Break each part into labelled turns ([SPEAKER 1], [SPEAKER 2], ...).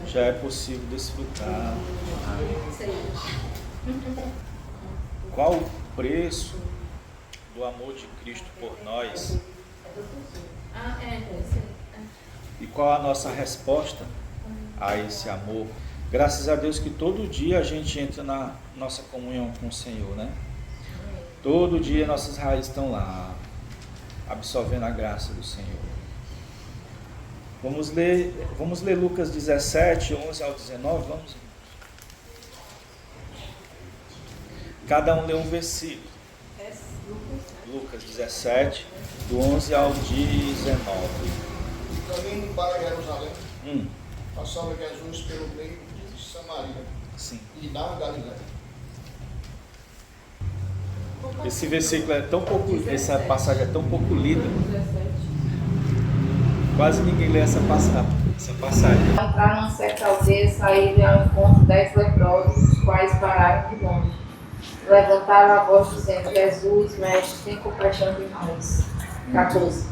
[SPEAKER 1] Já é possível desfrutar. Qual o preço do amor de Cristo por nós? E qual a nossa resposta a esse amor? Graças a Deus que todo dia a gente entra na nossa comunhão com o Senhor, né? Todo dia nossas raízes estão lá, absorvendo a graça do Senhor. Vamos ler Lucas 17, 11 ao 19, vamos? Cada um lê um versículo. Lucas 17, do 11 ao 19.
[SPEAKER 2] Caminho para Jerusalém, passava Jesus pelo meio de Samaria.
[SPEAKER 1] Sim.
[SPEAKER 2] E da Galiléia.
[SPEAKER 1] Esse versículo é tão pouco, essa passagem é tão pouco lida. Quase ninguém lê essa passagem.
[SPEAKER 3] Entraram numa certa aldeia, saíram ao encontro 10 leprosos, os quais pararam de longe. Levantaram a voz dizendo: Jesus, mestre, tem compaixão de nós. 14.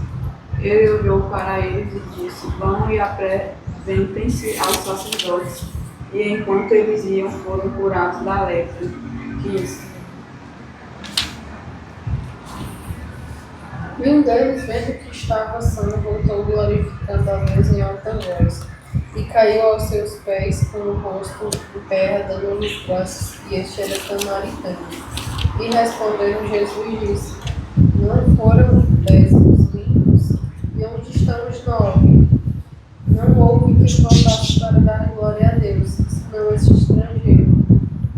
[SPEAKER 4] Ele olhou para eles e disse: vão e apresentem-se aos sacerdotes. E enquanto eles iam, foram curados da lepra. 15.
[SPEAKER 5] E um deles, vendo que estava sã, voltou glorificando a Deus em alta voz, e caiu aos seus pés com o rosto em terra, dando-lhes graças, e este era samaritano. E respondendo Jesus disse: não foram 10 os limpos? E onde estão os 9? Não houve quem voltasse para dar glória a Deus, senão este estrangeiro.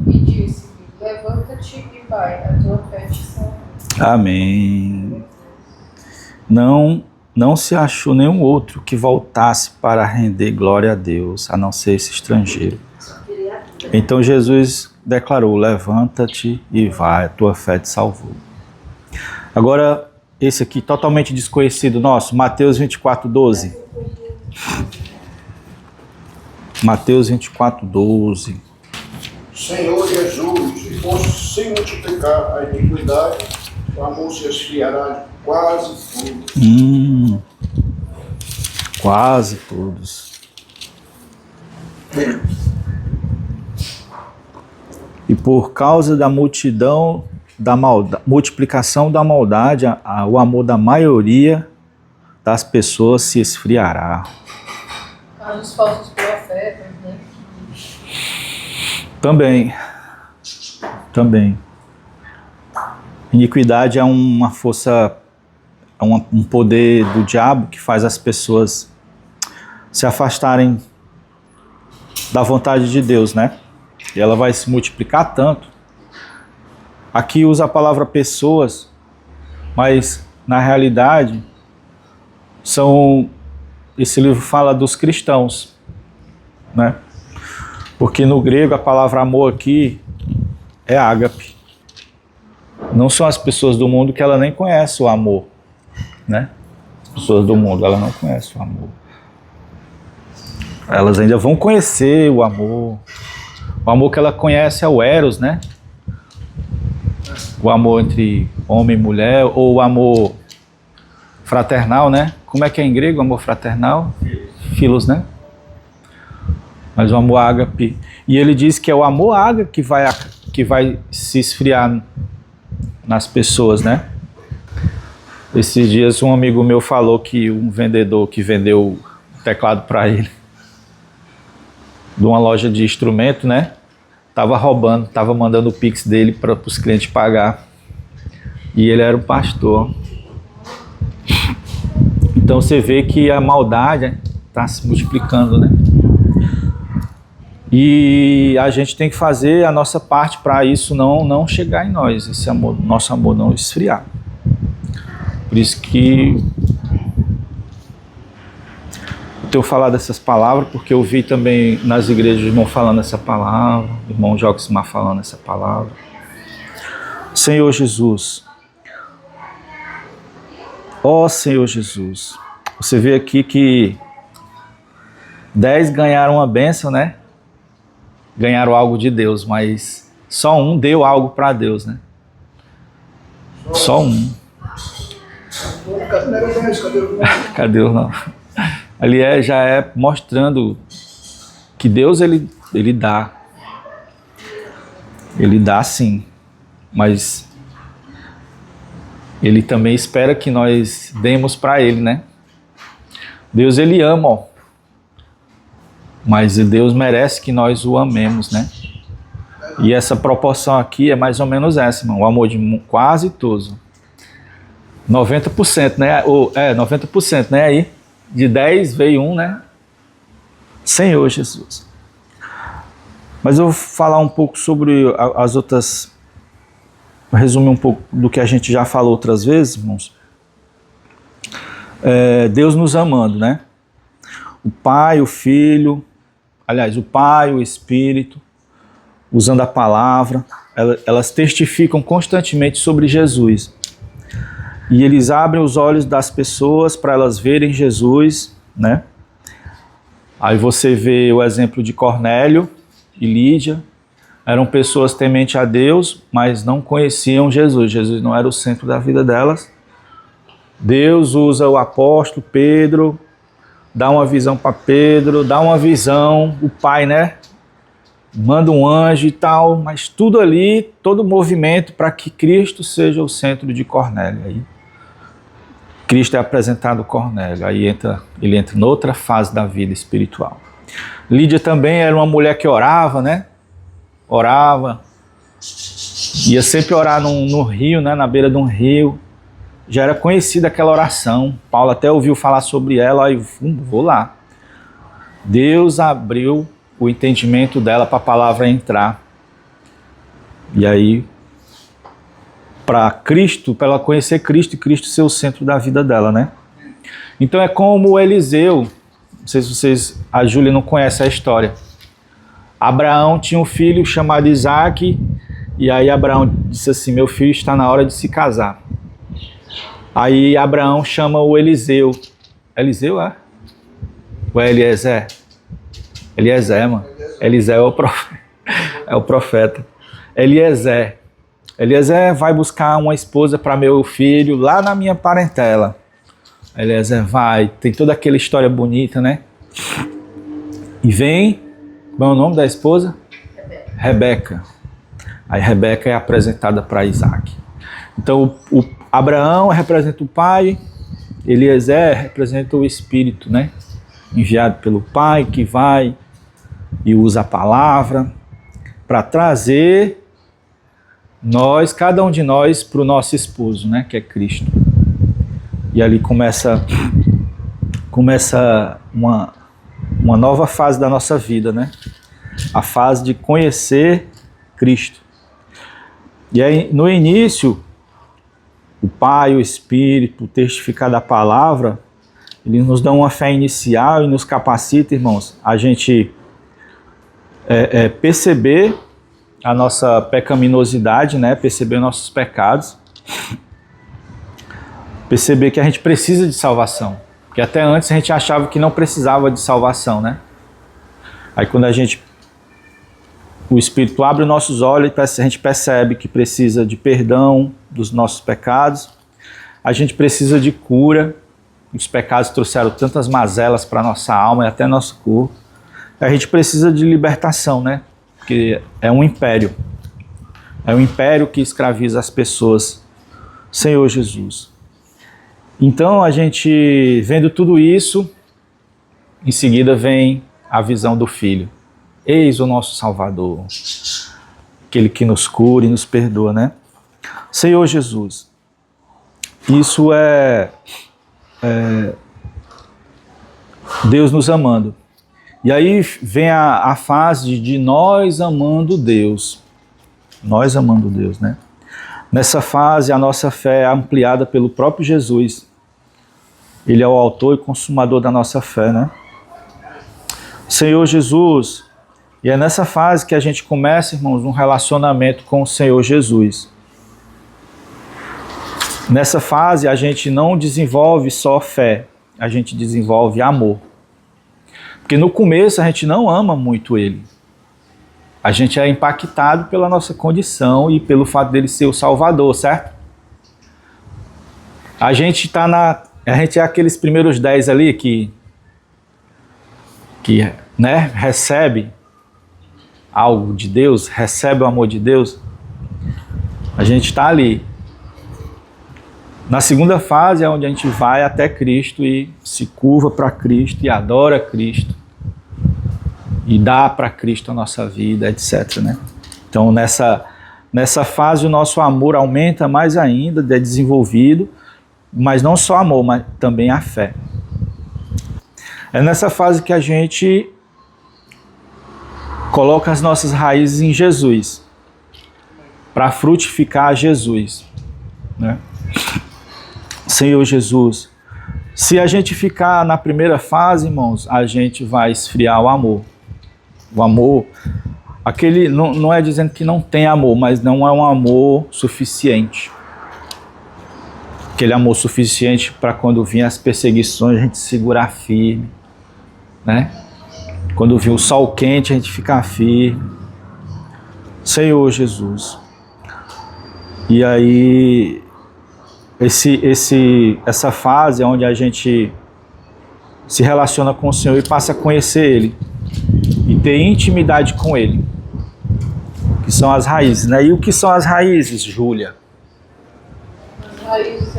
[SPEAKER 5] E disse-lhe: levanta-te e vai, a tua fé te salvou.
[SPEAKER 1] Amém. Não se achou nenhum outro que voltasse para render glória a Deus, a não ser esse estrangeiro. Então Jesus declarou: levanta-te e vai, a tua fé te salvou. Agora, esse aqui totalmente desconhecido nosso, Mateus 24, 12. Mateus 24, 12.
[SPEAKER 2] Senhor Jesus, se fosse sem multiplicar a iniquidade, o amor se esfriará de quase todos.
[SPEAKER 1] Quase todos. E por causa da multidão, multiplicação da maldade, o amor da maioria das pessoas se esfriará.
[SPEAKER 5] Os falsos profetas, né?
[SPEAKER 1] Também. Iniquidade é uma força, um poder do diabo que faz as pessoas se afastarem da vontade de Deus, né? E ela vai se multiplicar tanto. Aqui usa a palavra pessoas, mas na realidade esse livro fala dos cristãos, né? Porque no grego a palavra amor aqui é ágape. Não são as pessoas do mundo que ela nem conhece o amor, né? As pessoas do mundo, ela não conhece o amor. Elas ainda vão conhecer o amor. O amor que ela conhece é o eros, né? O amor entre homem e mulher, ou o amor fraternal, né? Como é que é em grego o amor fraternal? Philos, né? Mas o amor ágape. E ele diz que é o amor ágape que vai se esfriar nas pessoas, né? Esses dias um amigo meu falou que um vendedor que vendeu o teclado para ele de uma loja de instrumento, né? Tava roubando, tava mandando o Pix dele para os clientes pagar. E ele era um pastor. Então você vê que a maldade está se multiplicando, né? E a gente tem que fazer a nossa parte para isso não chegar em nós, esse amor, nosso amor não esfriar. Por isso que eu tenho falado dessas palavras, porque eu vi também nas igrejas o irmão falando essa palavra, o irmão Joximar falando essa palavra. Senhor Jesus, ó Senhor Jesus, você vê aqui que 10 ganharam uma bênção, né? Ganharam algo de Deus, mas só um deu algo para Deus, né? Só um. Cadê o não? Ali já é mostrando que Deus ele dá. Ele dá sim, mas Ele também espera que nós demos para Ele, né? Deus ele ama, ó. Mas Deus merece que nós o amemos, né? E essa proporção aqui é mais ou menos essa, irmão. O amor de quase todos. 90%, né? 90%, né? Aí, de 10 veio um, né? Senhor Jesus. Mas eu vou falar um pouco sobre as outras... Vou resumir um pouco do que a gente já falou outras vezes, irmãos. Deus nos amando, né? O Pai, o Filho... Aliás, o Pai, o Espírito, usando a palavra, elas testificam constantemente sobre Jesus. E eles abrem os olhos das pessoas para elas verem Jesus, né? Aí você vê o exemplo de Cornélio e Lídia. Eram pessoas tementes a Deus, mas não conheciam Jesus. Jesus não era o centro da vida delas. Deus usa o apóstolo Pedro, dá uma visão para Pedro, dá uma visão, o Pai, né? Manda um anjo e tal, mas tudo ali, todo o movimento para que Cristo seja o centro de Cornélio. Aí Cristo é apresentado a Cornélio, aí ele entra noutra fase da vida espiritual. Lídia também era uma mulher que orava, né? Orava, ia sempre orar no rio, né? Na beira de um rio. Já era conhecida aquela oração. Paulo até ouviu falar sobre ela e vou lá. Deus abriu o entendimento dela para a palavra entrar. E aí, para Cristo, para ela conhecer Cristo e Cristo ser o centro da vida dela, né? Então é como Eliseu, não sei se vocês, a Júlia não conhece a história. Abraão tinha um filho chamado Isaac, e aí Abraão disse assim: meu filho está na hora de se casar. Aí Abraão chama o Eliseu. Eliseu, é? Ou é Eliezer? Eliezer, mano. Eliseu é o profeta. Eliezer. Eliezer vai buscar uma esposa para meu filho lá na minha parentela. Eliezer vai, tem toda aquela história bonita, né? E vem, qual é o nome da esposa? Rebeca. Aí Rebeca é apresentada para Isaac. Então o Abraão representa o pai, Eliezer representa o Espírito, né? Enviado pelo Pai, que vai e usa a palavra para trazer nós, cada um de nós, para o nosso esposo, né? Que é Cristo. E ali começa uma nova fase da nossa vida, né? A fase de conhecer Cristo. E aí, no início, o Pai, o Espírito, o testificar da palavra, ele nos dá uma fé inicial e nos capacita, irmãos, a gente perceber a nossa pecaminosidade, né? Perceber nossos pecados, perceber que a gente precisa de salvação, porque até antes a gente achava que não precisava de salvação, né? Aí quando o Espírito abre os nossos olhos, a gente percebe que precisa de perdão dos nossos pecados, a gente precisa de cura, os pecados trouxeram tantas mazelas para a nossa alma e até nosso corpo, a gente precisa de libertação, né? Porque é um império que escraviza as pessoas, Senhor Jesus. Então a gente, vendo tudo isso, em seguida vem a visão do Filho. Eis o nosso Salvador, aquele que nos cura e nos perdoa, né? Senhor Jesus, isso é Deus nos amando. E aí vem a fase de nós amando Deus. Nós amando Deus, né? Nessa fase, a nossa fé é ampliada pelo próprio Jesus. Ele é o autor e consumador da nossa fé, né? Senhor Jesus. E é nessa fase que a gente começa, irmãos, um relacionamento com o Senhor Jesus. Nessa fase, a gente não desenvolve só fé, a gente desenvolve amor. Porque no começo a gente não ama muito Ele. A gente é impactado pela nossa condição e pelo fato dele ser o Salvador, certo? A gente é aqueles primeiros 10 ali que né, recebe algo de Deus, recebe o amor de Deus. A gente está ali. Na segunda fase é onde a gente vai até Cristo e se curva para Cristo e adora Cristo. E dá para Cristo a nossa vida, etc. Né? Então nessa fase o nosso amor aumenta mais ainda, é desenvolvido, mas não só amor, mas também a fé. É nessa fase que a gente coloca as nossas raízes em Jesus, para frutificar Jesus. Né? Senhor Jesus, se a gente ficar na primeira fase, irmãos, a gente vai esfriar o amor. O amor, aquele não é dizendo que não tem amor, mas não é um amor suficiente. Aquele amor suficiente para quando vinha as perseguições a gente segurar firme, né? Quando vinha o sol quente a gente ficar firme. Senhor Jesus. E aí essa fase é onde a gente se relaciona com o Senhor e passa a conhecer Ele. E ter intimidade com Ele, que são as raízes, né? E o que são as raízes, Júlia?
[SPEAKER 5] As raízes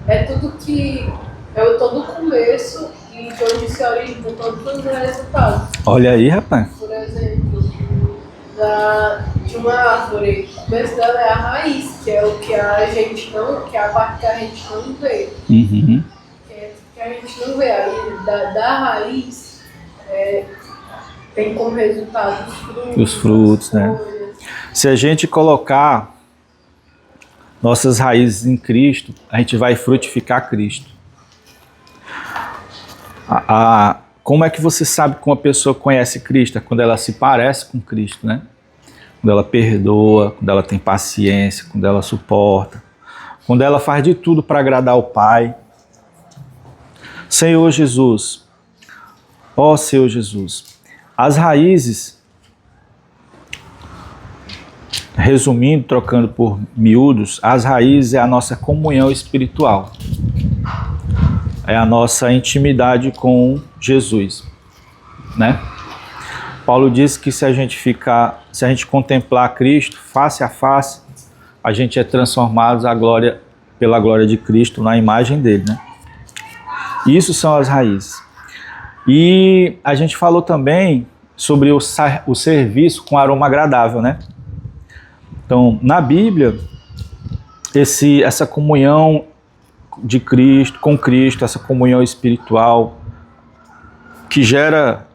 [SPEAKER 5] é tudo que é todo o começo e de onde se originam todos os resultados.
[SPEAKER 1] Olha aí, rapaz.
[SPEAKER 5] Por exemplo, de uma árvore, o começo dela é a raiz, que é o que a gente não, que é a parte que a gente não vê.
[SPEAKER 1] Uhum.
[SPEAKER 5] Que a gente não vê. Aí da raiz tem como resultado
[SPEAKER 1] os frutos, né? Se a gente colocar nossas raízes em Cristo, a gente vai frutificar Cristo. Como é que você sabe que uma pessoa conhece Cristo? É quando ela se parece com Cristo, né? Quando ela perdoa, quando ela tem paciência, quando ela suporta, quando ela faz de tudo para agradar o Pai. Senhor Jesus, ó Senhor Jesus, as raízes, resumindo, trocando por miúdos, as raízes é a nossa comunhão espiritual, é a nossa intimidade com Jesus, né? Paulo diz que se a gente contemplar Cristo face a face, a gente é transformado pela glória de Cristo na imagem dele, né? Isso são as raízes. E a gente falou também sobre o serviço com aroma agradável, né? Então, na Bíblia, essa comunhão de Cristo, com Cristo, essa comunhão espiritual, que gera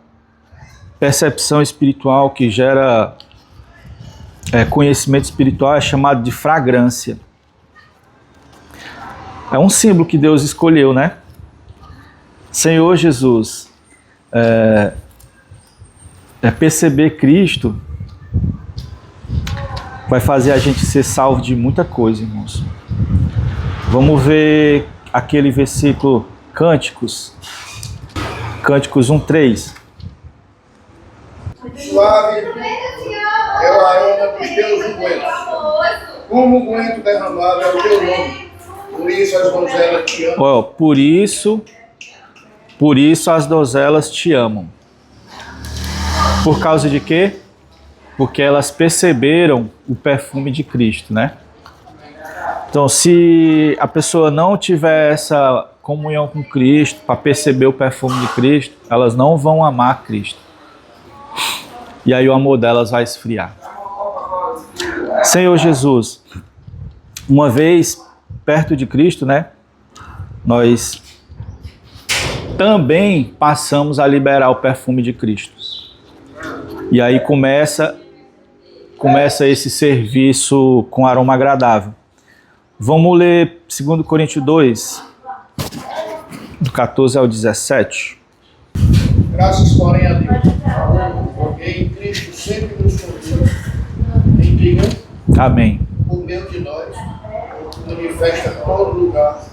[SPEAKER 1] percepção espiritual, que gera conhecimento espiritual, é chamado de fragrância. É um símbolo que Deus escolheu, né? Senhor Jesus, perceber Cristo vai fazer a gente ser salvo de muita coisa, irmãos. Vamos ver aquele versículo Cânticos 1:3.
[SPEAKER 2] Suave é o aroma dos teus ungüentos. Como unguento derramado é o teu nome. Por isso as donzelas te amam.
[SPEAKER 1] Por isso as donzelas te amam. Por causa de quê? Porque elas perceberam o perfume de Cristo, né? Então, se a pessoa não tiver essa comunhão com Cristo, para perceber o perfume de Cristo, elas não vão amar Cristo. E aí o amor delas vai esfriar. Senhor Jesus, uma vez perto de Cristo, né? Nós também passamos a liberar o perfume de Cristo. E aí começa esse serviço com aroma agradável. Vamos ler 2 Coríntios 2, do 14 ao 17.
[SPEAKER 2] Graças, porém, a Deus, porque em Cristo sempre nos conduz em triunfo,
[SPEAKER 1] Amém.
[SPEAKER 2] por meio de nós, manifesta em todo lugar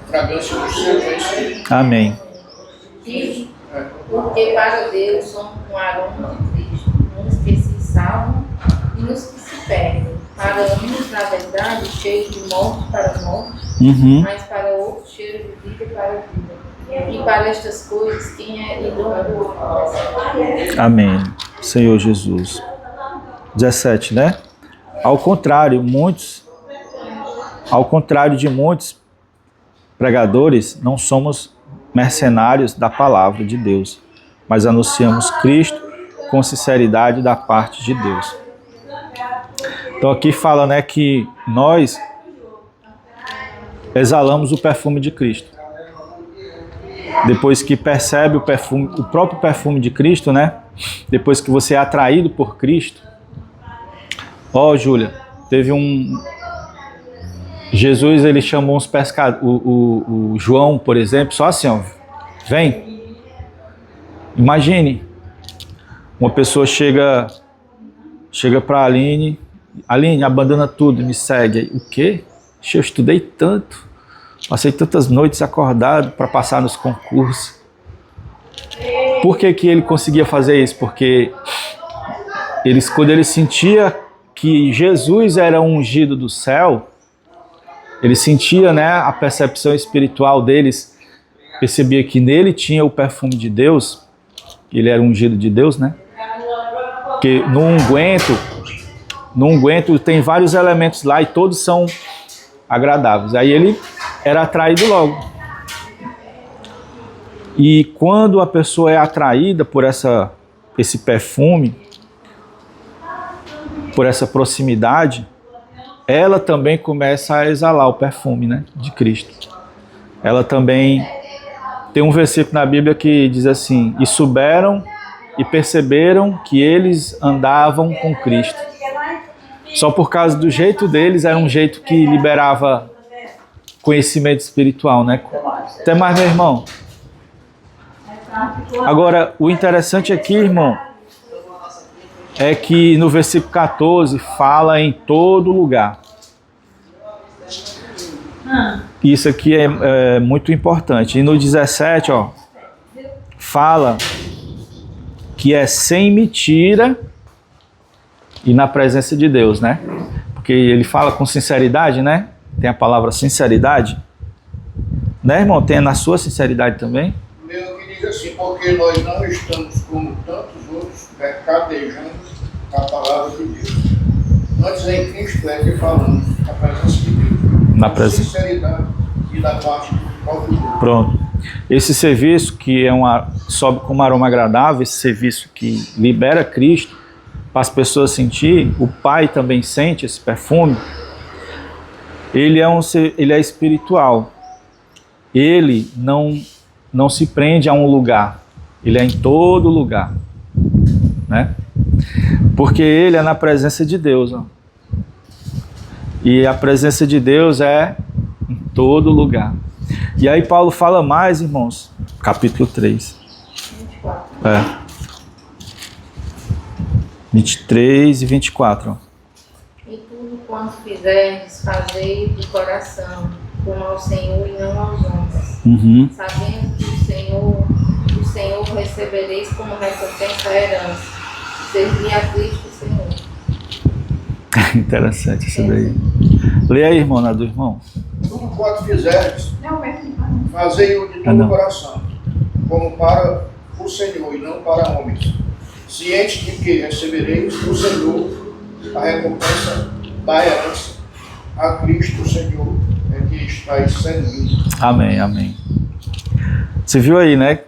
[SPEAKER 2] a fragrância do seu conhecimento.
[SPEAKER 1] Amém.
[SPEAKER 3] Porque para Deus somos um aroma de Cristo, uns que se salvam e uns que se perdem. Para uns, na verdade, cheiro de morte para a morte, mas para outros, cheiro de vida para a vida. E para estas coisas, quem é idôneo?
[SPEAKER 1] Amém. Senhor Jesus. 17, né? Ao contrário de muitos pregadores, não somos mercenários da palavra de Deus, mas anunciamos Cristo com sinceridade da parte de Deus. Então aqui fala, né, que nós exalamos o perfume de Cristo. Depois que percebe o próprio perfume de Cristo, né? Depois que você é atraído por Cristo. Ó, Júlia, teve Jesus, ele chamou uns pescadores, o João, por exemplo, só assim, ó, vem. Imagine, uma pessoa chega para Aline, abandona tudo, me segue. O quê? Eu estudei tanto, passei tantas noites acordado para passar nos concursos. Por que ele conseguia fazer isso? Porque quando ele sentia que Jesus era um ungido do céu, ele sentia, né, a percepção espiritual deles, percebia que nele tinha o perfume de Deus, ele era ungido de Deus, né? Porque no unguento tem vários elementos lá e todos são agradáveis. Aí ele era atraído logo. E quando a pessoa é atraída por esse perfume, por essa proximidade, ela também começa a exalar o perfume, né, de Cristo. Ela também tem um versículo na Bíblia que diz assim: e souberam e perceberam que eles andavam com Cristo. Só por causa do jeito deles, era um jeito que liberava conhecimento espiritual, né? Até mais, meu irmão. Agora, o interessante aqui, irmão, é que no versículo 14 fala em todo lugar. Isso aqui é muito importante. E no 17, ó, fala que é sem mentira e na presença de Deus, né? Porque ele fala com sinceridade, né? Tem a palavra sinceridade. Né, irmão? Tem na sua sinceridade também?
[SPEAKER 2] Meu que diz assim, porque nós não estamos como tantos outros mercadejando a palavra de Deus. Nós em Cristo é que falamos a presença de Deus.
[SPEAKER 1] Na presença.
[SPEAKER 2] Sinceridade e da parte do próprio Deus.
[SPEAKER 1] Pronto. Esse serviço que sobe como aroma agradável, esse serviço que libera Cristo, para as pessoas sentir, o Pai também sente esse perfume, ele é espiritual. Ele não se prende a um lugar, ele é em todo lugar, né? Porque ele é na presença de Deus, ó. E a presença de Deus é em todo lugar. E aí Paulo fala mais, irmãos, capítulo 3. 23 e 24. Ó.
[SPEAKER 3] E tudo quanto fizerdes, fazei de coração, como ao Senhor e não aos homens, sabendo que do Senhor recebereis como recompensa a herança, servir a Cristo Senhor.
[SPEAKER 1] Interessante isso daí. Lê aí, irmão, na do irmão.
[SPEAKER 2] Tudo quanto fizerdes, fazei-o de todo o coração, como para o Senhor e não para homens, ciente de que recebereis do Senhor a recompensa da herança, a Cristo Senhor é que está servindo.
[SPEAKER 1] Amém, amém. Você viu aí, né?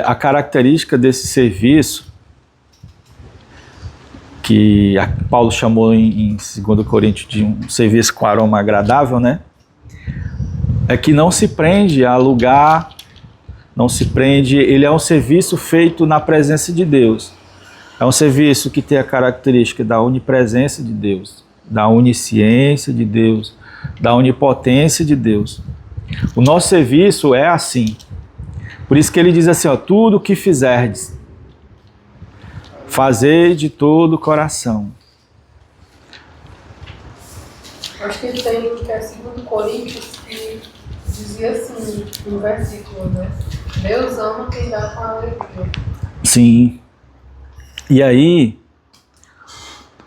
[SPEAKER 1] A característica desse serviço que Paulo chamou em 2 Coríntios de um serviço com aroma agradável, né? É que não se prende a lugar não se prende, ele é um serviço feito na presença de Deus. É um serviço que tem a característica da onipresença de Deus, da onisciência de Deus, da onipotência de Deus. O nosso serviço é assim. Por isso que ele diz assim, ó, tudo o que fizerdes, fazei de todo o coração.
[SPEAKER 5] Acho que tem um que é 2 Coríntios que dizia assim, no versículo, né? Deus ama quem dá com alegria.
[SPEAKER 1] Sim. E aí,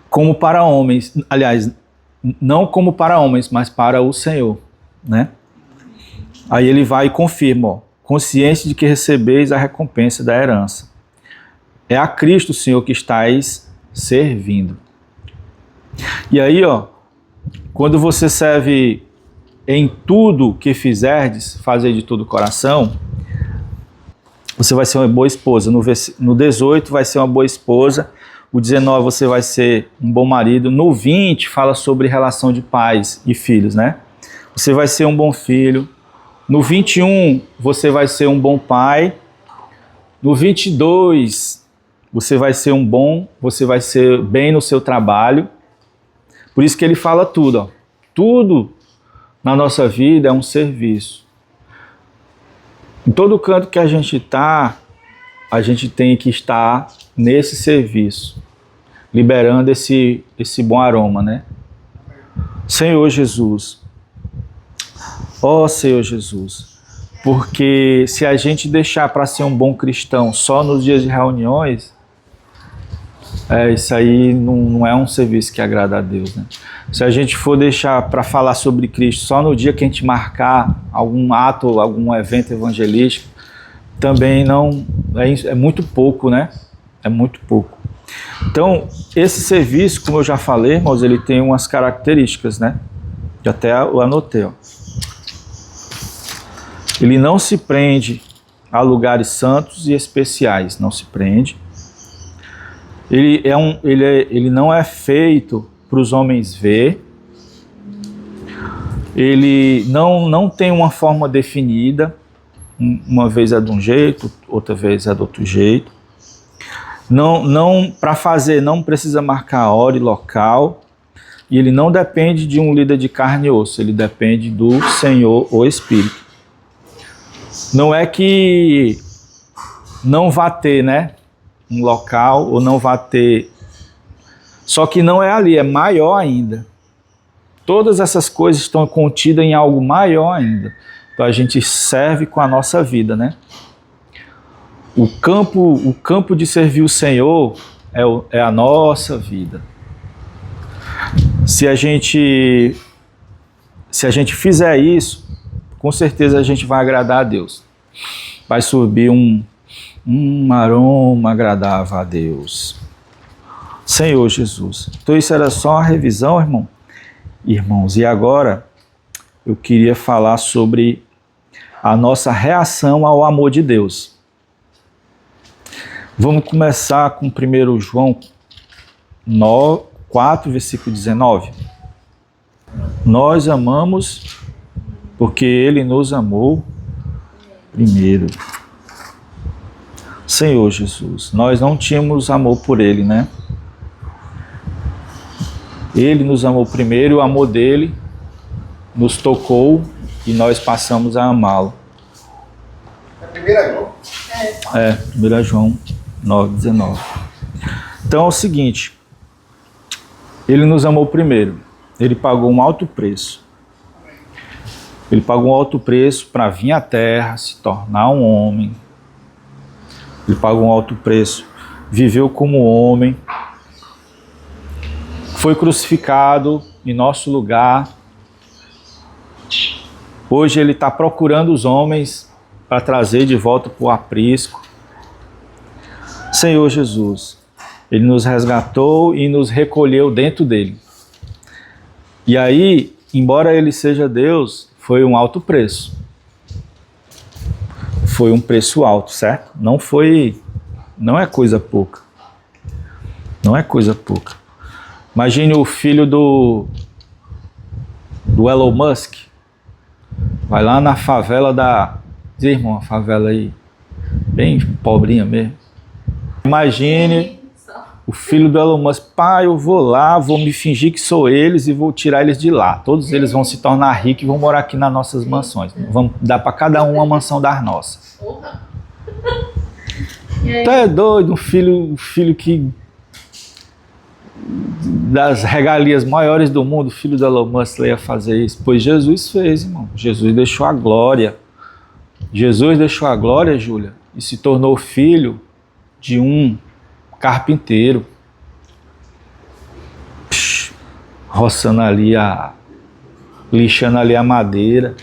[SPEAKER 1] como para homens, aliás, não como para homens, mas para o Senhor, né? Aí ele vai e confirma, ó, consciente de que recebeis a recompensa da herança. É a Cristo, Senhor, que estáis servindo. E aí, ó, quando você serve em tudo que fizerdes, fazei de todo o coração, você vai ser uma boa esposa. No 18 vai ser uma boa esposa. O 19 você vai ser um bom marido. No 20 fala sobre relação de pais e filhos, né? Você vai ser um bom filho. No 21 você vai ser um bom pai. No 22 você vai ser você vai ser bem no seu trabalho. Por isso que ele fala tudo, ó. Tudo na nossa vida é um serviço. Em todo canto que a gente está, a gente tem que estar nesse serviço, liberando esse bom aroma, né? Senhor Jesus, ó Senhor Jesus, porque se a gente deixar para ser um bom cristão só nos dias de reuniões, isso aí não é um serviço que agrada a Deus, né? Se a gente for deixar para falar sobre Cristo só no dia que a gente marcar algum ato, algum evento evangelístico, também não é muito pouco, né? É muito pouco. Então, esse serviço, como eu já falei, irmãos, ele tem umas características, né? Que até eu anotei, ó. Ele não se prende a lugares santos e especiais, não se prende. Ele não é feito para os homens ver. Ele não tem uma forma definida. Uma vez é de um jeito, outra vez é de outro jeito. Para fazer não precisa marcar a hora e local. E ele não depende de um líder de carne e osso. Ele depende do Senhor, o Espírito. Não é que não vá ter, né, um local ou não vá ter. Só que não é ali, é maior ainda. Todas essas coisas estão contidas em algo maior ainda. Então a gente serve com a nossa vida, né? O campo de servir o Senhor é a nossa vida. Se a gente fizer isso, com certeza a gente vai agradar a Deus. Vai subir um aroma agradável a Deus. Senhor Jesus. Então isso era só uma revisão, irmãos. E agora eu queria falar sobre a nossa reação ao amor de Deus. Vamos começar com 1 João 4, versículo 19. Nós amamos porque Ele nos amou primeiro. Senhor Jesus, nós não tínhamos amor por Ele, né? Ele nos amou primeiro, o amor dele nos tocou e nós passamos a amá-lo.
[SPEAKER 2] É 1 João?
[SPEAKER 1] 1 João 9,19. Então é o seguinte, ele nos amou primeiro, ele pagou um alto preço. Ele pagou um alto preço para vir à terra, se tornar um homem. Ele pagou um alto preço, viveu como homem, foi crucificado em nosso lugar. Hoje ele está procurando os homens para trazer de volta para o aprisco. Senhor Jesus, Ele nos resgatou e nos recolheu dentro dele. E aí, embora Ele seja Deus, foi um alto preço. Foi um preço alto, certo? Não é coisa pouca. Não é coisa pouca. Imagine o filho do Elon Musk. Vai lá na favela Diz, irmão, uma favela aí, bem pobrinha mesmo. Imagine o filho do Elon Musk, pai, eu vou lá, vou me fingir que sou eles e vou tirar eles de lá. Todos eles vão se tornar ricos e vão morar aqui nas nossas mansões. Vamos dar para cada um uma mansão das nossas. Tu é doido, um filho que das regalias maiores do mundo, o filho do Elon Musk ia fazer isso. Pois Jesus fez, irmão. Jesus deixou a glória. Jesus deixou a glória, Júlia, e se tornou filho de um carpinteiro. Roçando ali lixando ali a madeira.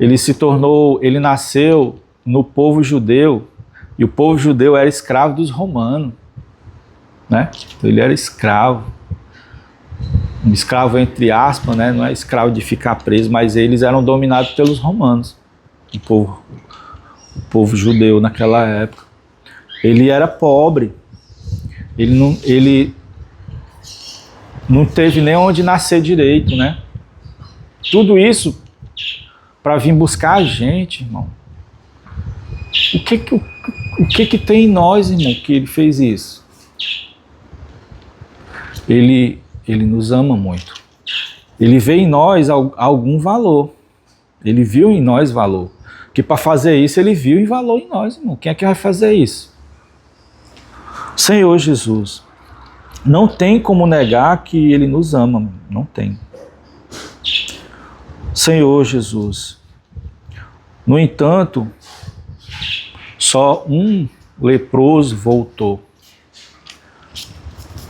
[SPEAKER 1] Ele nasceu no povo judeu, e o povo judeu era escravo dos romanos, né? Então ele era escravo. Um escravo entre aspas, né? Não é escravo de ficar preso, mas eles eram dominados pelos romanos, o povo judeu naquela época. Ele era pobre, ele não teve nem onde nascer direito, né? Tudo isso para vir buscar a gente, irmão. O que tem em nós, irmão, que ele fez isso? Ele nos ama muito. Ele vê em nós algum valor. Ele viu em nós valor. Porque para fazer isso, ele viu em valor em nós, irmão. Quem é que vai fazer isso? Senhor Jesus. Não tem como negar que ele nos ama. Não tem. Senhor Jesus. No entanto, só um leproso voltou.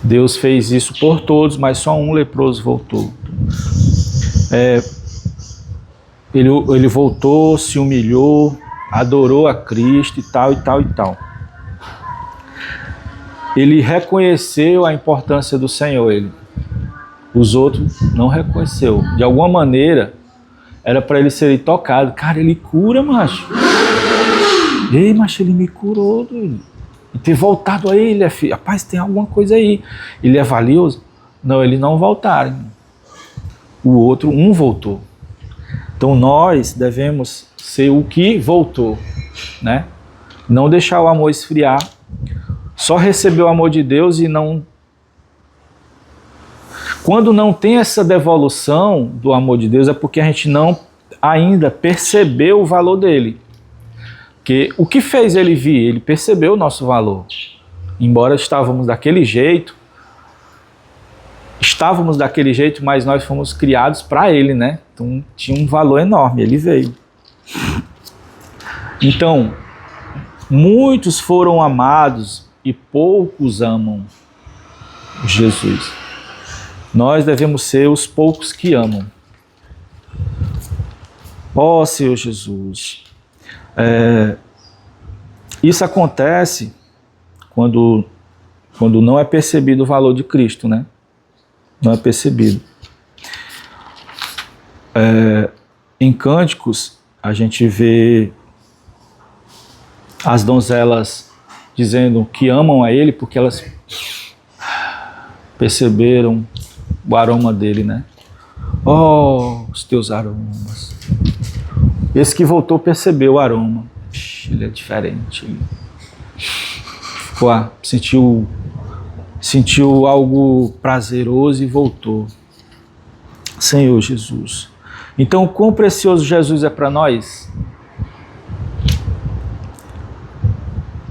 [SPEAKER 1] Deus fez isso por todos, mas só um leproso voltou. Ele voltou, se humilhou, adorou a Cristo e tal, e tal, e tal. Ele reconheceu a importância do Senhor. Os outros não reconheceu. De alguma maneira, era para ele ser tocado. Cara, ele cura, macho. Ei, macho, ele me curou, doido. E ter voltado a ele, rapaz, tem alguma coisa aí. Ele é valioso? Não, eles não voltaram. O outro, um voltou. Então nós devemos ser o que voltou, né? Não deixar o amor esfriar. Só receber o amor de Deus e não... Quando não tem essa devolução do amor de Deus é porque a gente não ainda percebeu o valor dele. Porque o que fez ele vir? Ele percebeu o nosso valor. Embora estávamos daquele jeito, mas nós fomos criados para ele, né? Então tinha um valor enorme, ele veio. Então, muitos foram amados e poucos amam Jesus. Nós devemos ser os poucos que amam. Ó Senhor Jesus. Isso acontece quando não é percebido o valor de Cristo, né? Não é percebido. Em Cânticos, a gente vê as donzelas dizendo que amam a Ele porque elas perceberam o aroma dele, né? Oh, os teus aromas. Esse que voltou percebeu o aroma. Ele é diferente. Ele sentiu algo prazeroso e voltou. Senhor Jesus. Então, quão precioso Jesus é para nós?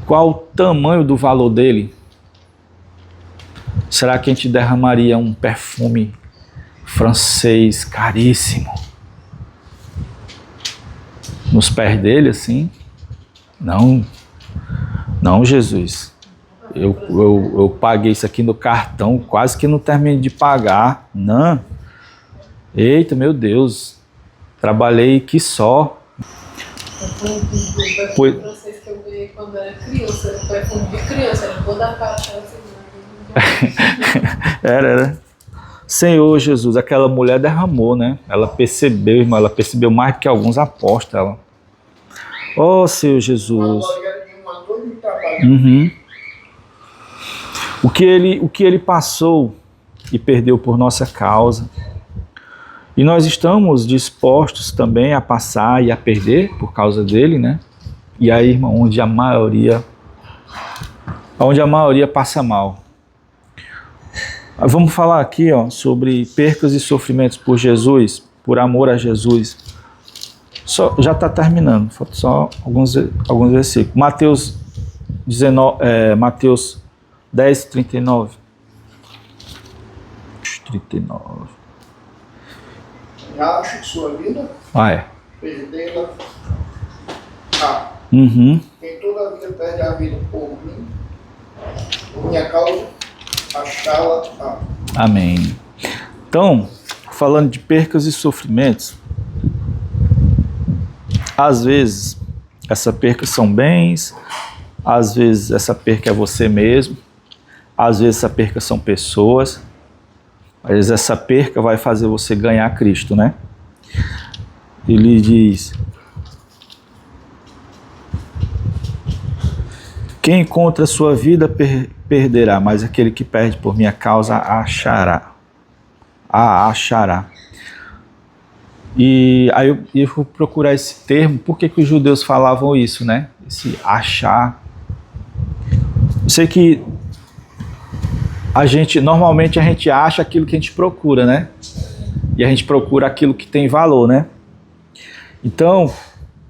[SPEAKER 1] Qual o tamanho do valor dele? Será que a gente derramaria um perfume francês caríssimo nos pés dele assim? Não, Jesus. Eu paguei isso aqui no cartão, quase que não terminei de pagar. Não. Eita, meu Deus. Trabalhei que só.
[SPEAKER 5] Foi francês que eu ganhei quando era criança. Foi perfume de criança, era toda a caixa assim.
[SPEAKER 1] Era. Senhor Jesus, aquela mulher derramou, né? Ela percebeu, irmão, ela percebeu mais do que alguns apóstolos. Oh, Senhor Jesus. Uhum. O que ele passou e perdeu por nossa causa. E nós estamos dispostos também a passar e a perder por causa dele, né? E aí, irmão, onde a maioria passa mal. Vamos falar aqui, ó, sobre percas e sofrimentos por Jesus, por amor a Jesus. Já está terminando, falta só alguns versículos. Mateus 10, 39. 39.
[SPEAKER 2] Ache sua vida, perdê-la. Quem toda a vida perde a vida por mim, por minha causa, achá-la.
[SPEAKER 1] Amém. Então, falando de percas e sofrimentos, às vezes essa perca são bens, às vezes essa perca é você mesmo, às vezes essa perca são pessoas, às vezes essa perca vai fazer você ganhar Cristo, né? Ele diz: quem encontra a sua vida perderá, mas aquele que perde por minha causa achará. Achará. E aí eu fui procurar esse termo, por que os judeus falavam isso, né? Esse achar. Eu sei que normalmente a gente acha aquilo que a gente procura, né? E a gente procura aquilo que tem valor, né? Então,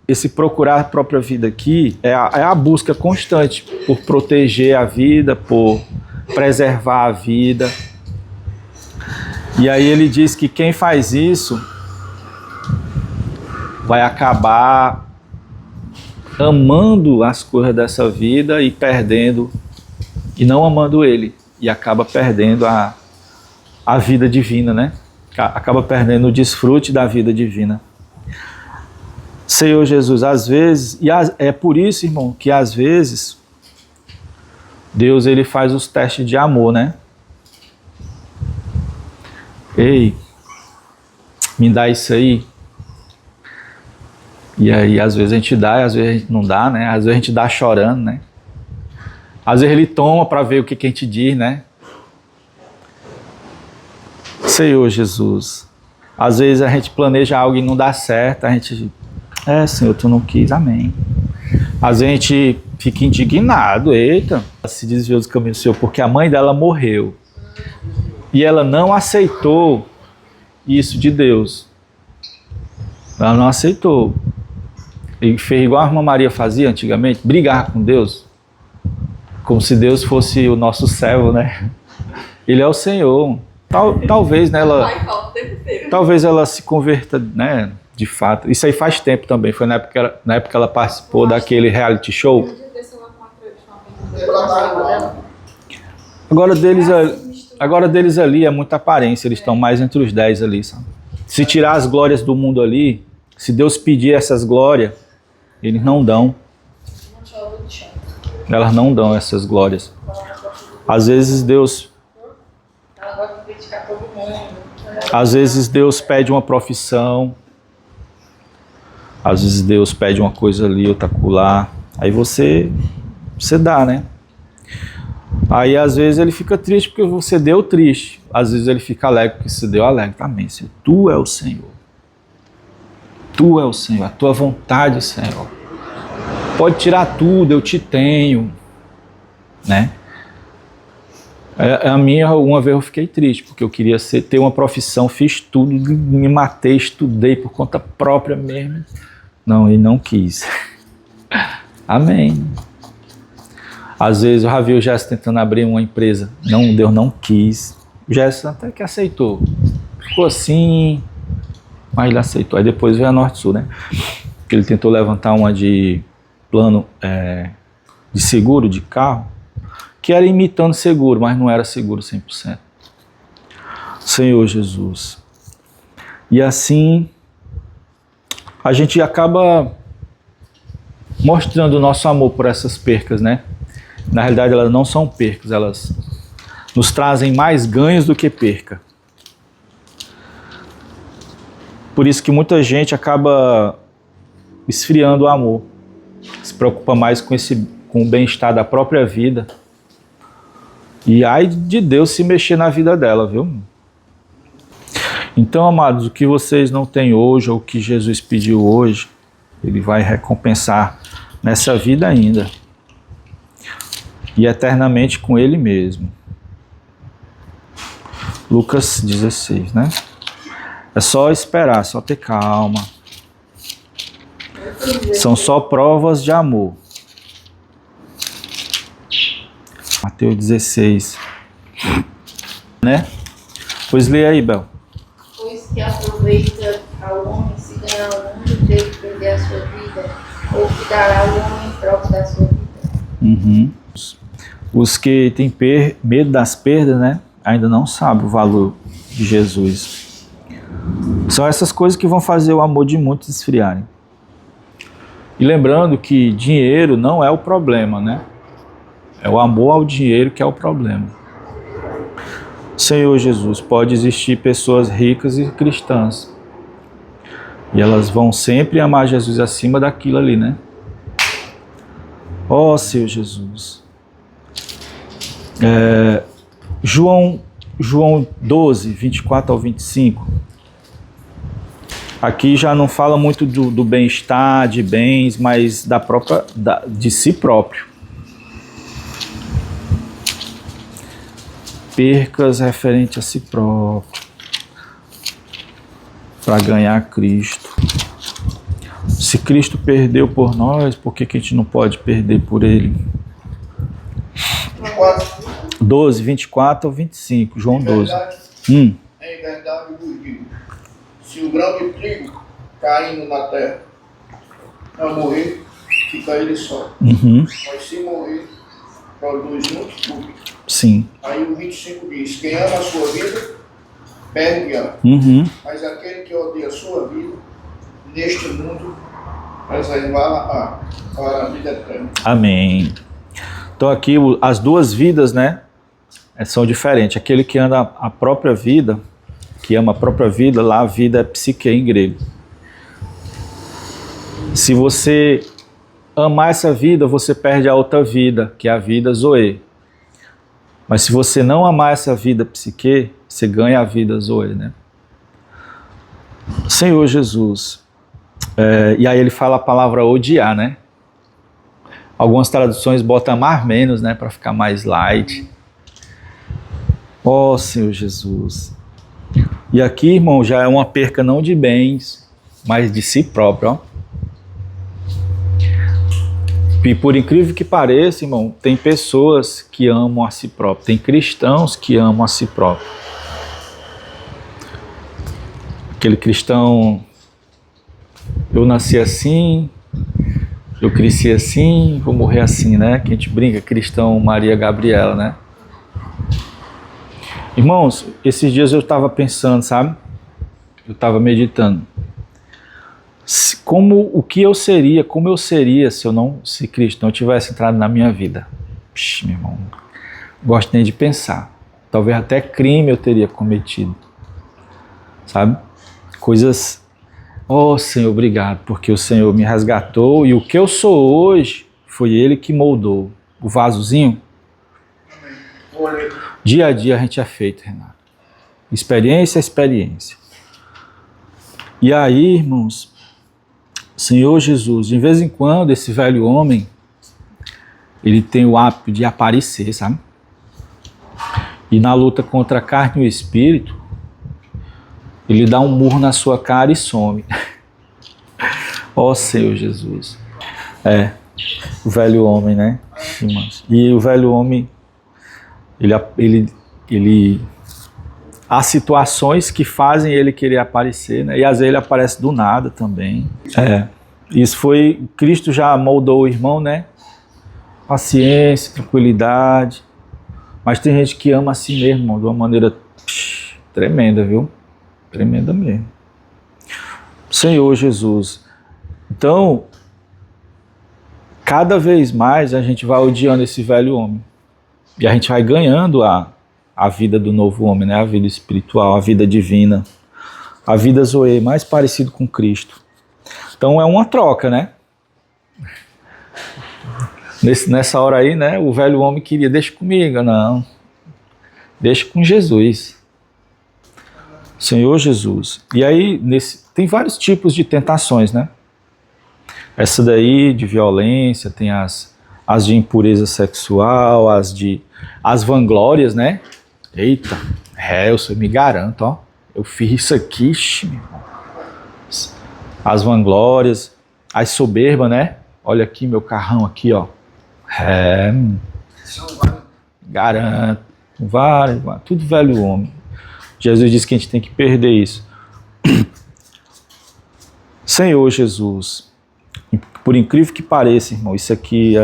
[SPEAKER 1] esse procurar a própria vida aqui é a busca constante por proteger a vida, por preservar a vida. E aí ele diz que quem faz isso vai acabar amando as coisas dessa vida e perdendo, e não amando ele, e acaba perdendo a vida divina, né? Acaba perdendo o desfrute da vida divina. Senhor Jesus, às vezes, e é por isso, irmão, que às vezes Deus ele faz os testes de amor, né? Ei, me dá isso aí. E aí, às vezes a gente dá, e às vezes a gente não dá, né? Às vezes a gente dá chorando, né? Às vezes ele toma para ver o que a gente diz, né? Senhor Jesus, às vezes a gente planeja algo e não dá certo, a gente... Senhor, tu não quis, amém. Às vezes a gente fica indignado, eita, ela se desviou do caminho do Senhor, porque a mãe dela morreu. E ela não aceitou isso de Deus. Ela não aceitou. E fez igual a irmã Maria fazia antigamente, brigar com Deus. Como se Deus fosse o nosso servo, né? Ele é o Senhor. Talvez, né, talvez ela se converta, né? De fato, isso aí faz tempo também, foi na época que ela participou daquele reality show. Agora deles ali é muita aparência, eles estão mais entre os 10 ali, sabe? Se tirar as glórias do mundo ali, se Deus pedir essas glórias, eles não dão. Elas não dão essas glórias. Às vezes Deus pede uma profissão. Às vezes Deus pede uma coisa ali, outra acolá. Aí você dá, né? Aí às vezes ele fica triste porque você deu triste. Às vezes ele fica alegre porque você deu alegre. Amém, Senhor. Tu é o Senhor. Tu é o Senhor. A tua vontade, Senhor. Pode tirar tudo, eu te tenho. Né? A minha, uma vez eu fiquei triste porque eu queria ter uma profissão, fiz tudo, me matei, estudei por conta própria mesmo. Não, ele não quis. Amém. Às vezes eu já vi o Gerson tentando abrir uma empresa. Não, Deus não quis. O Gerson até que aceitou. Ficou assim, mas ele aceitou. Aí depois veio a Norte Sul, né? Ele tentou levantar uma de plano de seguro de carro, que era imitando seguro, mas não era seguro 100%. Senhor Jesus. E assim, a gente acaba mostrando o nosso amor por essas percas, né? Na realidade, elas não são percas, elas nos trazem mais ganhos do que perca. Por isso que muita gente acaba esfriando o amor, se preocupa mais com o bem-estar da própria vida. E ai de Deus se mexer na vida dela, viu? Então, amados, o que vocês não têm hoje, ou o que Jesus pediu hoje, Ele vai recompensar nessa vida ainda, e eternamente com Ele mesmo. Lucas 16, né? É só esperar, só ter calma. São só provas de amor. Mateus 16. Né? Pois lê aí, Bel.
[SPEAKER 3] Pois que aproveita ao homem se ganhar o mundo ter que perder a sua vida, ou que dará ao homem em troca da sua vida.
[SPEAKER 1] Os que têm medo das perdas, né? Ainda não sabem o valor de Jesus. São essas coisas que vão fazer o amor de muitos esfriarem. E lembrando que dinheiro não é o problema, né? É o amor ao dinheiro que é o problema. Senhor Jesus, pode existir pessoas ricas e cristãs. E elas vão sempre amar Jesus acima daquilo ali, né? Ó Senhor Jesus. João 12, 24 ao 25. Aqui já não fala muito do bem-estar, de bens, mas de si próprio. Percas referente a si próprio, para ganhar Cristo. Se Cristo perdeu por nós, por que a gente não pode perder por Ele? 12, 24 ao 25, João 12.
[SPEAKER 2] Em verdade vos digo, se o grão de trigo caindo na terra não morrer, fica ele só. Mas se morrer, produz muito fruto.
[SPEAKER 1] Sim.
[SPEAKER 2] Aí o 25 diz, quem ama a sua vida, perde-a. Mas aquele que odeia a sua vida, neste mundo, reservar para a vida eterna.
[SPEAKER 1] Amém. Então aqui as duas vidas, né, são diferentes. Aquele que anda a própria vida, que ama a própria vida, lá a vida é psique em grego. Se você amar essa vida, você perde a outra vida, que é a vida zoe. Mas se você não amar essa vida psique, você ganha a vida zoe, né? Senhor Jesus. E aí ele fala a palavra odiar, né? Algumas traduções botam amar menos, né? Para ficar mais light. Ó Senhor Jesus. E aqui, irmão, já é uma perca não de bens, mas de si próprio, ó. E por incrível que pareça, irmão, tem pessoas que amam a si próprio, tem cristãos que amam a si próprio. Aquele cristão, eu nasci assim, eu cresci assim, vou morrer assim, né? Que a gente brinca, cristão Maria Gabriela, né? Irmãos, esses dias eu estava pensando, sabe? Eu estava meditando. Como eu seria se Cristo não tivesse entrado na minha vida? Meu irmão, não gosto nem de pensar. Talvez até crime eu teria cometido. Sabe? Coisas... Oh, Senhor, obrigado, porque o Senhor me resgatou e o que eu sou hoje foi Ele que moldou. O vasozinho. Dia a dia a gente é feito, Renato. Experiência é experiência. E aí, irmãos, Senhor Jesus, de vez em quando esse velho homem, ele tem o hábito de aparecer, sabe? E na luta contra a carne e o espírito, ele dá um murro na sua cara e some. Ó Senhor Jesus. O velho homem, né? Irmãos. E o velho homem, ele há situações que fazem ele querer aparecer, né? E às vezes ele aparece do nada também. Isso foi... Cristo já moldou o irmão, né? Paciência, tranquilidade. Mas tem gente que ama a si mesmo, irmão, de uma maneira tremenda, viu? Tremenda mesmo. Senhor Jesus. Então, cada vez mais a gente vai odiando esse velho homem. E a gente vai ganhando a vida do novo homem, né? A vida espiritual, a vida divina, a vida zoe, mais parecido com Cristo. Então é uma troca, né? Nessa hora aí, né? O velho homem queria, deixa comigo, não. Deixa com Jesus. Senhor Jesus. E aí, tem vários tipos de tentações, né? Essa daí de violência, tem as de impureza sexual, as vanglórias, né? Eita, eu me garanto, ó. Eu fiz isso aqui, meu irmão. As vanglórias, as soberbas, né? Olha aqui meu carrão aqui, ó. Garanto. Vários, tudo velho homem. Jesus disse que a gente tem que perder isso. Senhor Jesus, por incrível que pareça, irmão, isso aqui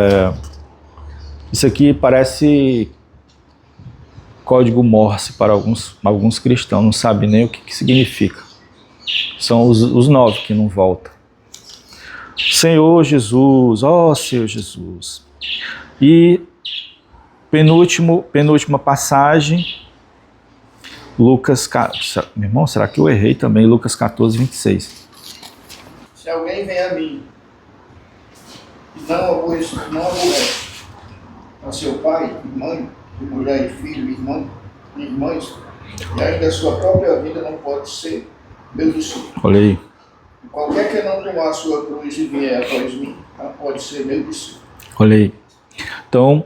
[SPEAKER 1] parece código Morse para alguns cristãos, não sabem nem o que significa. São os 9 que não voltam. Senhor Jesus, ó Senhor Jesus. E penúltima passagem, Lucas, meu irmão, será que eu errei também? Lucas 14, 26.
[SPEAKER 2] Se alguém vem a mim e não aborrece a seu pai e mãe, e mulher e filho, irmão e irmãs, e ainda a sua própria vida, não pode ser meu discípulo.
[SPEAKER 1] Olha aí.
[SPEAKER 2] Qualquer que não tomar a sua cruz e vier após mim, não pode ser meu discípulo.
[SPEAKER 1] Olha aí. Então,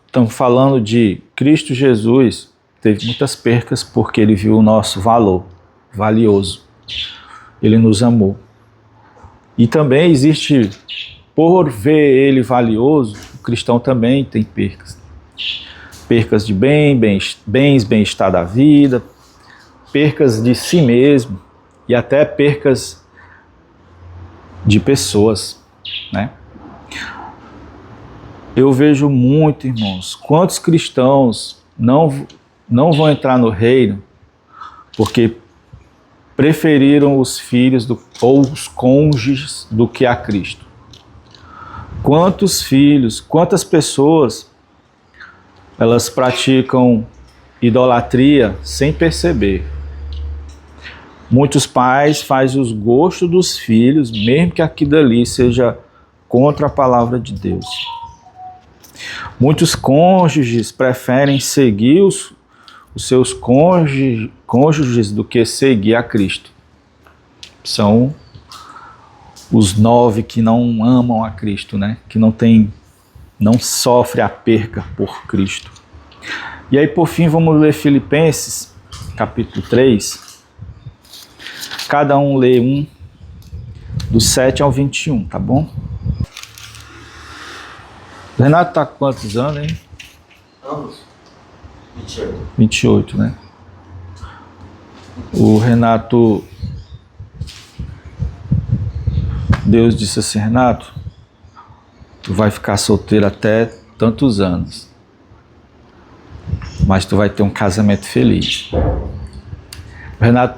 [SPEAKER 1] estamos falando de Cristo Jesus, teve muitas percas porque ele viu o nosso valor valioso. Ele nos amou. E também existe, por ver ele valioso, o cristão também tem percas. Percas de bens, bem-estar da vida, percas de si mesmo e até percas de pessoas, né? Eu vejo muito, irmãos, quantos cristãos não vão entrar no reino porque preferiram os filhos ou os cônjuges do que a Cristo. Quantos filhos, quantas pessoas elas praticam idolatria sem perceber. Muitos pais fazem os gostos dos filhos, mesmo que aquilo ali seja contra a palavra de Deus. Muitos cônjuges preferem seguir os seus cônjuges do que seguir a Cristo. São os 9 que não amam a Cristo, né? Que não sofrem a perca por Cristo. E aí, por fim, vamos ler Filipenses, capítulo 3. Cada um lê um, do 7 ao 21, tá bom? O Renato tá com quantos anos, hein?
[SPEAKER 2] Vamos. 28.
[SPEAKER 1] 28, né? O Renato, Deus disse assim, Renato, tu vai ficar solteiro até tantos anos, mas tu vai ter um casamento feliz. O Renato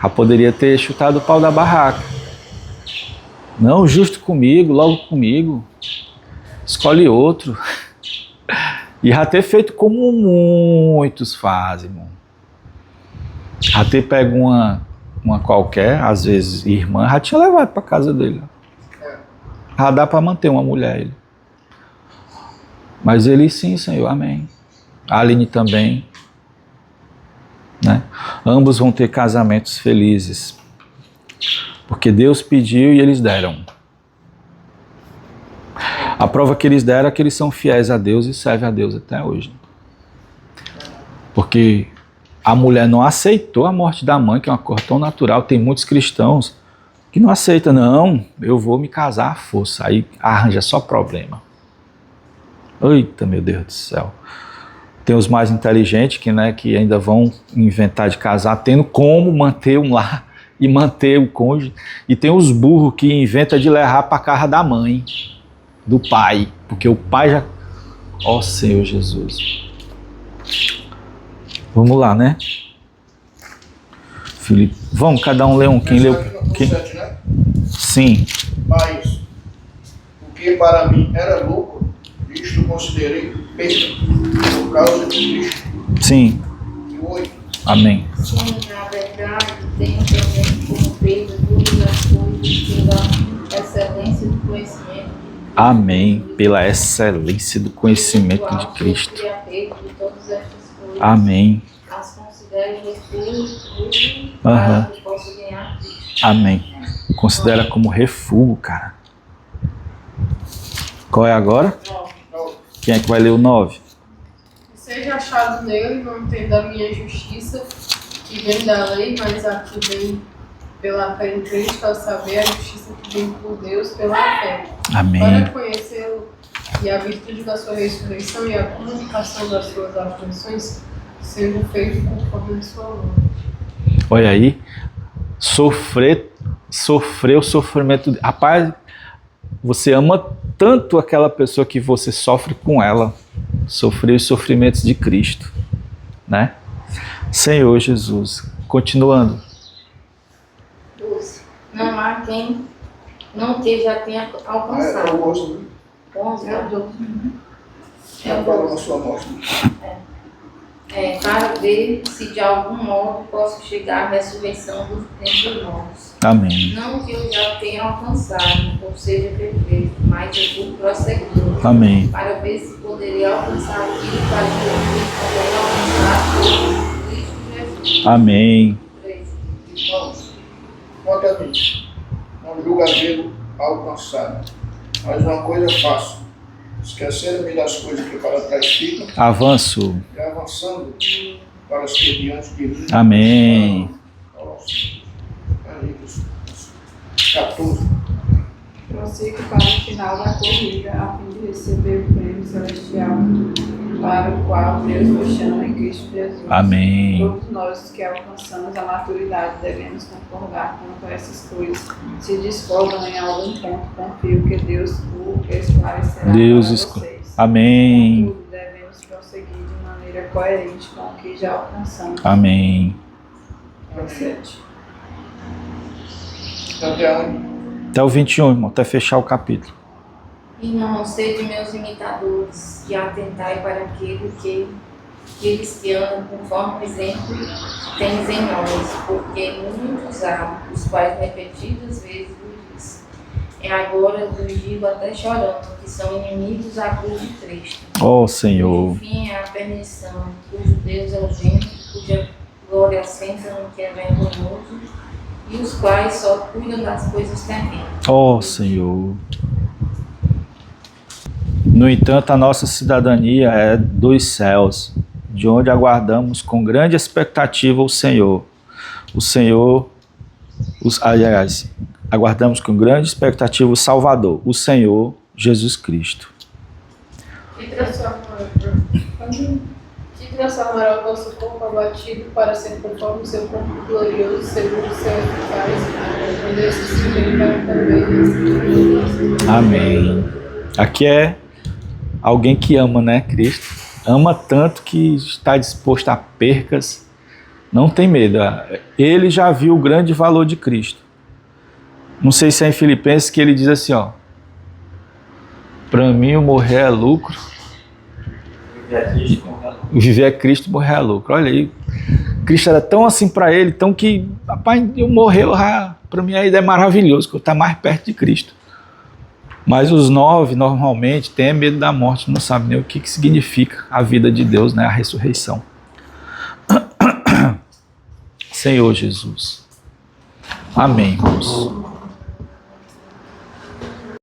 [SPEAKER 1] já poderia ter chutado o pau da barraca. Não, justo comigo, logo comigo, escolhe outro. E já ter feito como muitos fazem, irmão. Já ter pego uma qualquer, às vezes irmã, já tinha levado para casa dele. Já dá para manter uma mulher ele. Mas ele sim, Senhor, amém. A Aline também. Né? Ambos vão ter casamentos felizes. Porque Deus pediu e eles deram. A prova que eles deram é que eles são fiéis a Deus e servem a Deus até hoje. Porque a mulher não aceitou a morte da mãe, que é uma coisa tão natural. Tem muitos cristãos que não aceitam. Não, eu vou me casar à força. Aí arranja só problema. Eita, meu Deus do céu. Tem os mais inteligentes que ainda vão inventar de casar, tendo como manter um lar e manter o cônjuge. E tem os burros que inventam de levar para a casa da mãe, do pai, porque o pai já... Ó Senhor Jesus. Vamos lá, né? Filipe, vamos, cada um lê um. Quem leu? Quem...
[SPEAKER 2] 7, né?
[SPEAKER 1] Sim.
[SPEAKER 2] Mas o que para mim era lucro, isto considerei perda por causa de Cristo.
[SPEAKER 1] Sim.
[SPEAKER 2] E 8.
[SPEAKER 1] Amém.
[SPEAKER 3] Sim, na verdade, tenho também como perda todas as coisas pela excelência do conhecimento.
[SPEAKER 1] Amém. Pela excelência do conhecimento de Cristo. Amém.
[SPEAKER 3] As considero recursos
[SPEAKER 1] Aham.
[SPEAKER 3] para que possa ganhar Cristo.
[SPEAKER 1] Amém. Considera como refúgio, cara. Qual é agora? Quem é que vai ler o 9?
[SPEAKER 5] Seja achado nele, não tendo a minha justiça, que vem da lei, mas a que vem pela fé em Cristo, a saber, a justiça que vem por Deus pela fé.
[SPEAKER 1] Amém.
[SPEAKER 5] Para conhecê-lo e a virtude da sua ressurreição e a comunicação das suas aflições, sendo feito conforme a sua obra.
[SPEAKER 1] Olha aí. Sofrer o sofrimento. Rapaz, você ama tanto aquela pessoa que você sofre com ela. Sofrer os sofrimentos de Cristo, né? Senhor Jesus. Continuando.
[SPEAKER 3] 12. Não há quem não já tenha alcançado.
[SPEAKER 2] Eu gosto.
[SPEAKER 3] 11,
[SPEAKER 4] É o 12.
[SPEAKER 2] Para a sua morte.
[SPEAKER 3] Para ver se de algum modo posso chegar à ressurreição dos tempos mortos.
[SPEAKER 1] Amém.
[SPEAKER 3] Não que eu já tenha alcançado, ou seja perfeito, mas eu vou prosseguir.
[SPEAKER 1] Amém.
[SPEAKER 3] Para ver se poderia alcançar aquilo para que eu poderia alcançar por Cristo Jesus.
[SPEAKER 1] Amém.
[SPEAKER 3] 13.
[SPEAKER 2] Quanto a mim, não julgo havê-lo alcançado, mas uma coisa faço, esquecendo-me das coisas que para trás ficam,
[SPEAKER 1] Avanço.
[SPEAKER 2] e avançando para as que diante de mim.
[SPEAKER 1] Amém.
[SPEAKER 2] 14.
[SPEAKER 4] Prossigo para o final da corrida, a fim de receber o prêmio celestial, para o qual Deus nos chama em Cristo Jesus.
[SPEAKER 1] Amém.
[SPEAKER 4] Todos nós que alcançamos a maturidade devemos concordar quanto a essas coisas. Se discordam em algum ponto, confio que Deus o esclarecerá
[SPEAKER 1] Deus
[SPEAKER 4] para vocês.
[SPEAKER 1] Amém.
[SPEAKER 4] Contudo, devemos prosseguir de maneira coerente com o que já alcançamos.
[SPEAKER 1] Amém.
[SPEAKER 4] 7.
[SPEAKER 2] Até onde?
[SPEAKER 1] Até o 21, irmão, até fechar o capítulo.
[SPEAKER 3] Irmãos, sede meus imitadores e atentai para aqueles que andam conforme o exemplo tens em nós, porque muitos há, os quais repetidas vezes vos disse. Agora vos digo até chorando, que são inimigos da cruz de Cristo.
[SPEAKER 1] Ó Senhor.
[SPEAKER 3] Enfim, é a perdição, cujo Deus é o vento, cuja glória assenta no que é vergonhoso, e os quais só cuidam das coisas terrenas.
[SPEAKER 1] Ó Senhor. No entanto, a nossa cidadania é dos céus, de onde aguardamos com grande expectativa o Senhor. Aliás, aguardamos com grande expectativa o Salvador, o Senhor Jesus Cristo.
[SPEAKER 5] Que transformará o nosso corpo abatido para ser conforme o seu corpo glorioso, segundo o seu eficaz, quando esse se lembrar também.
[SPEAKER 1] Amém. Aqui é alguém que ama, né, Cristo? Ama tanto que está disposto a percas, não tem medo. Ele já viu o grande valor de Cristo. Não sei se é em Filipenses que ele diz assim, ó. Para mim o morrer é lucro. Viver é Cristo, morrer é lucro. Olha aí, Cristo era tão assim para ele, tão que, rapaz, eu morrer, para mim ainda é maravilhoso, que eu estou mais perto de Cristo. Mas os 9, normalmente, têm medo da morte, não sabem nem o que significa a vida de Deus, né? A ressurreição. Senhor Jesus. Amém, irmãos.